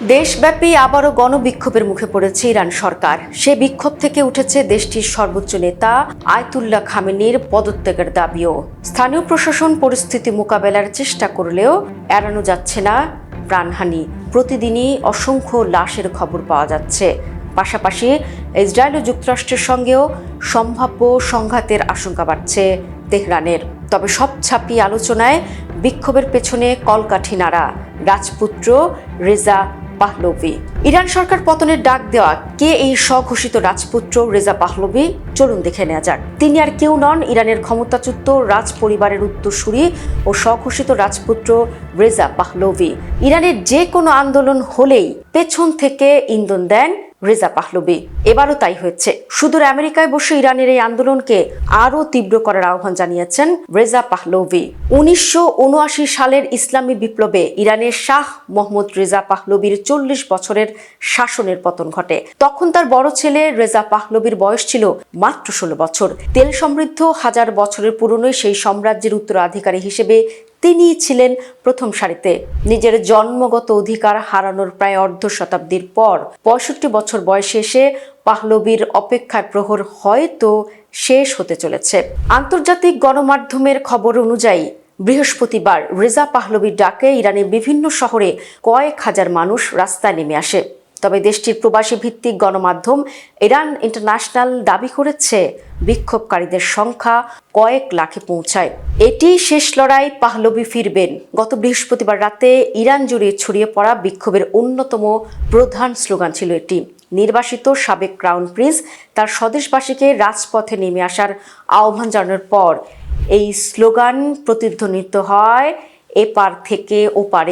দেশব্যাপী আবারও গণবিক্ষোভের মুখে পড়েছে ইরান সরকার। সে বিক্ষোভ থেকে উঠেছে দেশটির সর্বোচ্চ নেতা আয়াতুল্লাহ খামেনির পদত্যাগের দাবিও। স্থানীয় প্রশাসন পরিস্থিতি মোকাবেলার চেষ্টা করলেও এড়ানো যাচ্ছে না প্রাণহানি। প্রতিদিনই অসংখ্য লাশের খবর পাওয়া যাচ্ছে। পাশাপাশি ইসরায়েল ও যুক্তরাষ্ট্রের সঙ্গেও সম্ভাব্য সংঘাতের আশঙ্কা বাড়ছে তেহরানের। তবে সব ছাপিয়ে আলোচনায় বিক্ষোভের পেছনে কলকাঠি নাড়া রাজপুত্র রেজা পাহলভি। ইরান সরকার পতনের ডাক দেওয়া কে এই স্বঘোষিত রাজপুত্র রেজা পাহলভি? চলুন দেখে নেওয়া যাক। তিনি আর কেউ নন, ইরানের ক্ষমতাচ্যুত রাজ পরিবারের উত্তরসূরি ও স্বঘোষিত রাজপুত্র রেজা পাহলভি। ইরানের যে কোনো আন্দোলন হলেই পেছন থেকে ইন্ধন দেন রেজা পাহলভি। এবারও তাই হয়েছে। সুদূর আমেরিকায় বসে ইরানের এই আন্দোলনকে আরও তীব্র করার আহ্বান জানিয়েছেন রেজা পাহলভি। 1979 সালের ইসলামী বিপ্লবে ইরানের শাহ মোহাম্মদ রেজা পাহলভির 40 বছরের শাসনের পতন ঘটে। তখন তার বড় ছেলে রেজা পাহলভির বয়স ছিল মাত্র 16 বছর। তেল সমৃদ্ধ হাজার বছরের পুরনো সেই সাম্রাজ্যের উত্তরাধিকারী হিসেবে তিনি ছিলেন প্রথম সারিতে। নিজের জন্মগত অধিকার হারানোর প্রায় অর্ধ শতাব্দীর পর 65 বছর বয়সে এসে পাহলভির অপেক্ষার প্রহর হয়তো শেষ হতে চলেছে। আন্তর্জাতিক গণমাধ্যমের খবর অনুযায়ী বৃহস্পতিবার রেজা পাহলভির ডাকে ইরানের বিভিন্ন শহরে কয়েক হাজার মানুষ রাস্তায় নেমে আসে। তবে দেশটির প্রবাসী ভিত্তিক গণমাধ্যম ইরান ইন্টারন্যাশনাল দাবি করেছে বিক্ষোভকারীদের সংখ্যা কয়েক লাখে পৌঁছায়। এটি শেষ লড়াই, পাহলভি ফিরবেন। গত বৃহস্পতিবার রাতে ইরান জুড়ে ছড়িয়ে পড়া বিক্ষোভের অন্যতম প্রধান স্লোগান ছিল এটি। নির্বাসিত সাবেক ক্রাউন প্রিন্স তার স্বদেশবাসীকে রাজপথে নেমে আসার আহ্বান জানানোর পর এই স্লোগান প্রতিধ্বনিত হয় এপার থেকে ওপারে।